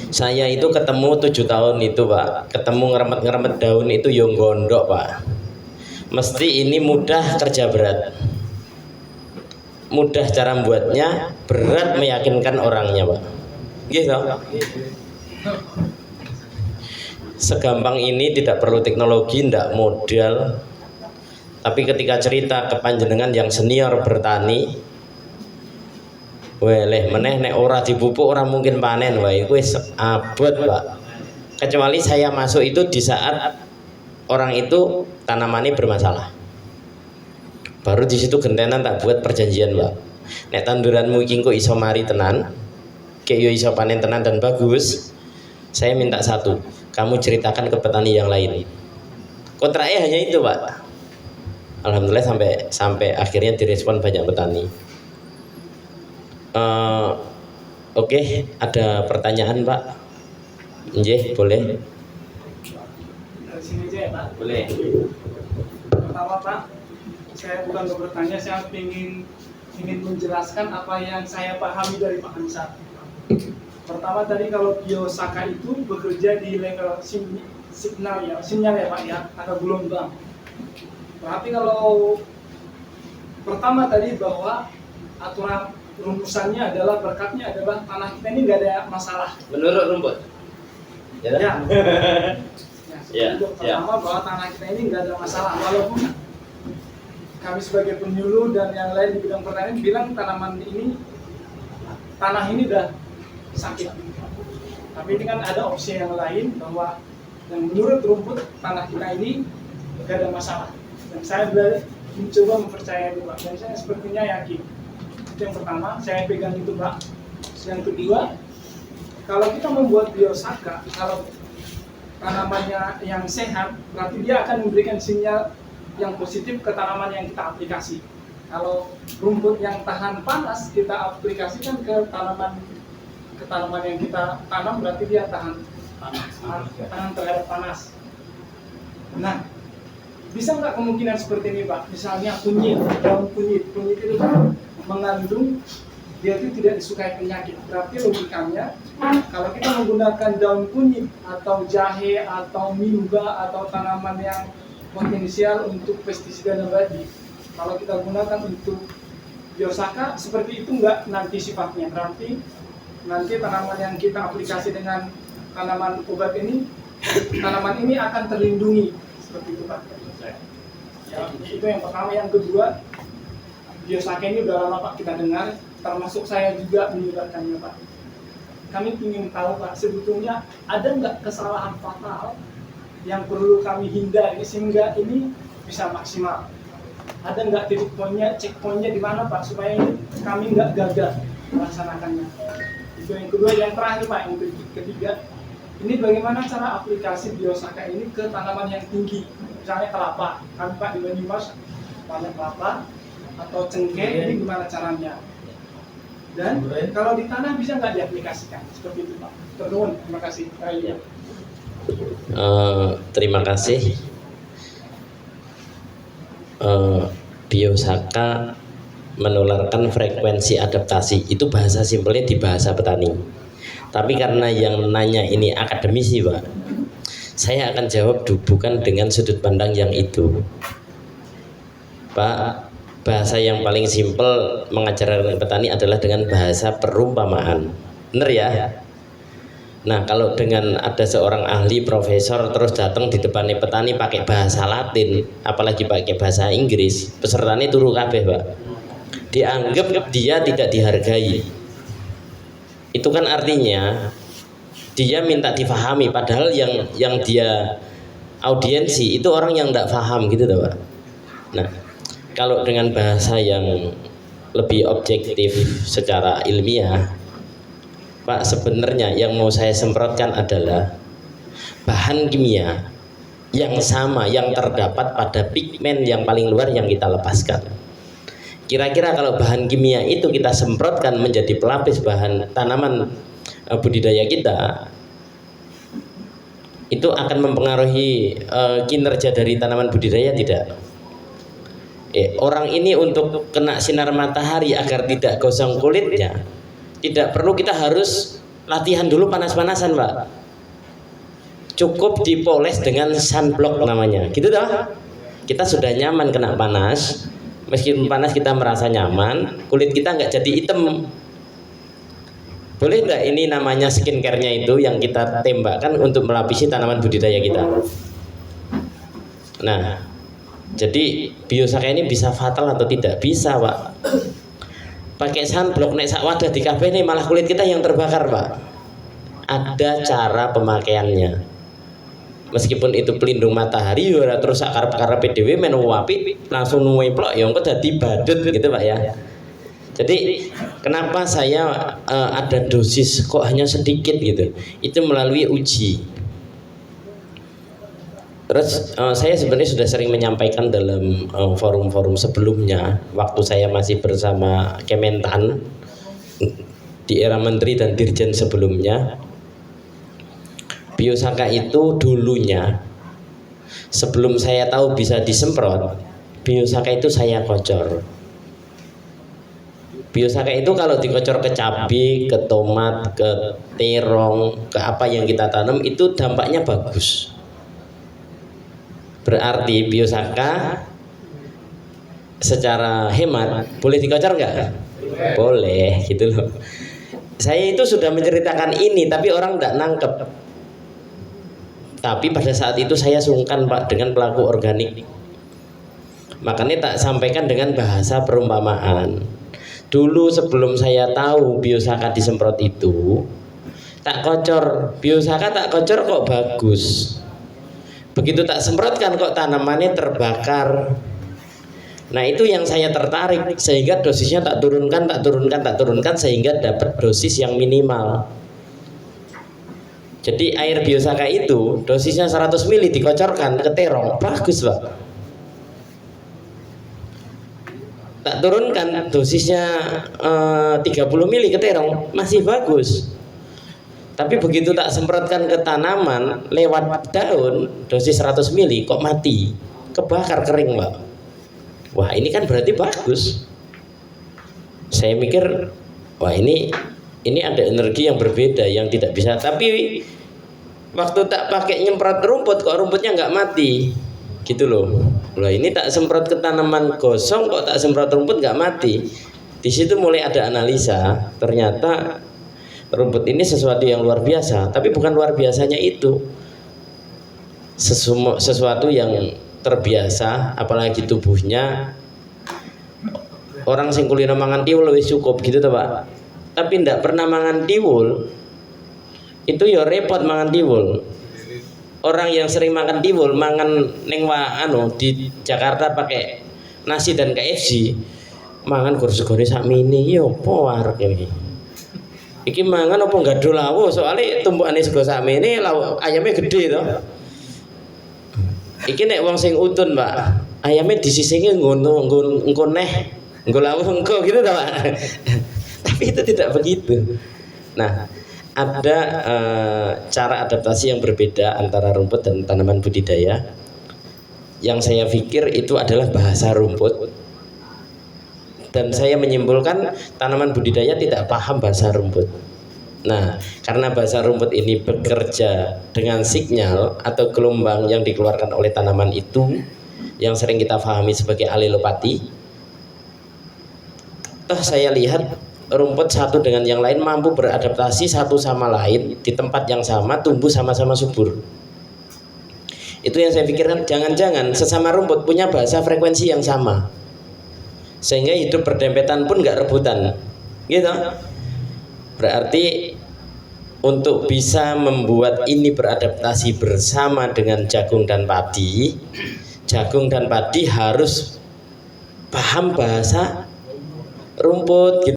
Saya itu ketemu 7 tahun itu Pak, ketemu ngeremet-ngeremet daun itu yang gondok Pak. Mesti ini mudah kerja berat, mudah cara membuatnya, berat meyakinkan orangnya Pak. Gitu. Segampang ini, tidak perlu teknologi, tidak modal. Tapi ketika cerita ke panjenengan yang senior bertani, weleh meneh nek ora dipupuk ora mungkin panen, wah itu wis abot Pak. Kecuali saya masuk itu di saat orang itu tanamannya bermasalah, baru di situ gentenan tak buat perjanjian Pak. Nek tanduranmu iki kok iso mari tenan, kayak yo iso panen tenan dan bagus, saya minta satu, kamu ceritakan ke petani yang lain. Kontraknya hanya itu Pak. Alhamdulillah sampai akhirnya direspon banyak petani. Oke, ada pertanyaan Pak? Nggih, boleh. Dari sini aja ya Pak. Boleh. Pertama Pak, saya bukan mau bertanya, saya ingin menjelaskan apa yang saya pahami dari Pak Ansar. Pertama tadi kalau biosaka itu bekerja di level sinyal ya Pak ya, atau gelombang. Berarti kalau pertama tadi bahwa aturan rumusannya adalah berkatnya adalah tanah kita ini nggak ada masalah. Menurut rumput. Ya. Itu pertama bahwa tanah kita ini nggak ada masalah, walaupun kami sebagai penyuluh dan yang lain di bidang pertanian bilang tanah ini udah sakit. Tapi ini kan ada opsi yang lain bahwa yang menurut rumput tanah kita ini nggak ada masalah. Dan saya mencoba mempercayai itu Pak, dan saya sepertinya yakin. Itu yang pertama, saya pegang itu Pak. Yang kedua, kalau kita membuat biosaka, kalau tanamannya yang sehat, berarti dia akan memberikan sinyal yang positif ke tanaman yang kita aplikasi. Kalau rumput yang tahan panas kita aplikasikan ke tanaman yang kita tanam, berarti dia tahan terhadap panas. Nah, bisa nggak kemungkinan seperti ini Pak? Misalnya daun kunyit itu mengandung, dia itu tidak disukai penyakit. Berarti logikanya kalau kita menggunakan daun kunyit atau jahe atau mingga atau tanaman yang potensial untuk pestisida nabati, kalau kita gunakan untuk biosaka seperti itu nggak nanti sifatnya. Berarti nanti tanaman yang kita aplikasi dengan tanaman obat ini, tanaman ini akan terlindungi seperti itu Pak. Ya, itu yang pertama. Yang kedua, biosaka ini udah lama Pak kita dengar, termasuk saya juga menyebarkannya Pak. Kami ingin tahu Pak, sebetulnya ada nggak kesalahan fatal yang perlu kami hindari sehingga ini bisa maksimal? Ada nggak titik poinnya, checkpointnya di mana Pak, supaya kami nggak gagal melaksanakannya? Itu yang kedua. Yang terakhir Pak, yang ketiga, ini bagaimana cara aplikasi biosaka ini ke tanaman yang tinggi, misalnya kelapa. Kami Pak di Banyumas banyak kelapa atau cengkeh, ini gimana caranya? Dan kalau di tanah bisa nggak diaplikasikan? Seperti itu Pak. Terima kasih. Terima kasih. Biosaka menularkan frekuensi adaptasi, itu bahasa simpelnya di bahasa petani. Tapi karena yang nanya ini akademisi Pak, saya akan jawab bukan dengan sudut pandang yang itu Pak. Bahasa yang paling simpel mengajarkan petani adalah dengan bahasa perumpamaan, bener ya? Nah, kalau dengan ada seorang ahli profesor terus datang di depan petani pakai bahasa Latin, apalagi pakai bahasa Inggris, pesertanya turu kabeh Pak, dianggap dia tidak dihargai. Itu kan artinya dia minta difahami, padahal yang dia audiensi itu orang yang tidak paham gitu Pak. Nah, kalau dengan bahasa yang lebih objektif secara ilmiah Pak, sebenarnya yang mau saya semprotkan adalah bahan kimia yang sama yang terdapat pada pigmen yang paling luar yang kita lepaskan. Kira-kira kalau bahan kimia itu kita semprotkan menjadi pelapis bahan tanaman budidaya kita, itu akan mempengaruhi kinerja dari tanaman budidaya tidak? Orang ini untuk kena sinar matahari agar tidak gosong kulitnya, tidak perlu kita harus latihan dulu panas-panasan Pak. Cukup dipoles dengan sunblock namanya, gitu toh. Kita sudah nyaman kena panas, meskipun panas kita merasa nyaman, kulit kita nggak jadi hitam. Boleh nggak ini namanya skincare-nya itu yang kita tembakkan untuk melapisi tanaman budidaya kita. Nah, jadi biosaka ini bisa fatal atau tidak? Bisa Pak. Pakai sunblock nek sak wadah di kafe ini malah kulit kita yang terbakar Pak. Ada cara pemakaiannya. Meskipun itu pelindung matahari ora terus sak karep-karepe dhewe men apik langsung nuweplok ya engko dadi badut gitu Pak ya. Jadi kenapa saya ada dosis kok hanya sedikit gitu? Itu melalui uji. Terus saya sebenarnya sudah sering menyampaikan dalam forum-forum sebelumnya waktu saya masih bersama Kementan di era menteri dan dirjen sebelumnya. Biosaka itu dulunya sebelum saya tahu bisa disemprot, biosaka itu saya kocor. Biosaka itu kalau dikocor ke cabai, ke tomat, ke terong, ke apa yang kita tanam itu dampaknya bagus. Berarti biosaka secara hemat boleh dikocor nggak? Boleh, gitu loh. Saya itu sudah menceritakan ini tapi orang nggak nangkep. Tapi pada saat itu saya sungkan Pak dengan pelaku organik. Makanya tak sampaikan dengan bahasa perumpamaan. Dulu sebelum saya tahu biosaka disemprot itu, tak kocor. Biosaka tak kocor kok bagus. Begitu tak semprotkan kok tanamannya terbakar. Nah itu yang saya tertarik sehingga dosisnya tak turunkan sehingga dapat dosis yang minimal. Jadi air biosaka itu dosisnya 100 ml dikocorkan ke terong, bagus Pak. Tak turunkan dosisnya 30 ml ke terong, masih bagus. Tapi begitu tak semprotkan ke tanaman lewat daun dosis 100 ml kok mati, kebakar kering Pak. Wah ini kan berarti bagus. Saya mikir wah ini ada energi yang berbeda yang tidak bisa. Tapi waktu tak pakai nyemprot rumput kok rumputnya nggak mati, gitu loh. Loh ini tak semprot ke tanaman gosong kok tak semprot rumput nggak mati. Di situ mulai ada analisa. Ternyata rumput ini sesuatu yang luar biasa. Tapi bukan luar biasanya itu. Sesuatu yang terbiasa, apalagi tubuhnya. Orang sing kulino mangan tiwul wis cukup gitu toh Pak. Tapi ndak pernah mangan tiwul. Itu ya repot mangan tiwul. Orang yang sering makan tiwul mangan ning di Jakarta pakai nasi dan KFC, mangan kursi-kursi sak mini yo opo arek iki. Iki mangan apa gadul lawo soalnya tumbukane sego sak mini ayamnya gede to. Iki nek wong sing utun, Pak, ayamnya disisinge ngono neh, nggo lawo engko gitu to, Pak. Tapi itu tidak begitu. Nah, ada cara adaptasi yang berbeda antara rumput dan tanaman budidaya. Yang saya pikir itu adalah bahasa rumput. Dan saya menyimpulkan tanaman budidaya tidak paham bahasa rumput. Nah, karena bahasa rumput ini bekerja dengan sinyal atau gelombang yang dikeluarkan oleh tanaman itu, yang sering kita pahami sebagai alelopati. Toh saya lihat rumput satu dengan yang lain mampu beradaptasi satu sama lain di tempat yang sama, tumbuh sama-sama subur. Itu yang saya pikirkan, jangan-jangan sesama rumput punya bahasa frekuensi yang sama, sehingga hidup berdempetan pun nggak rebutan, gitu. Berarti untuk bisa membuat ini beradaptasi bersama dengan jagung dan padi harus paham bahasa rumput, gitu.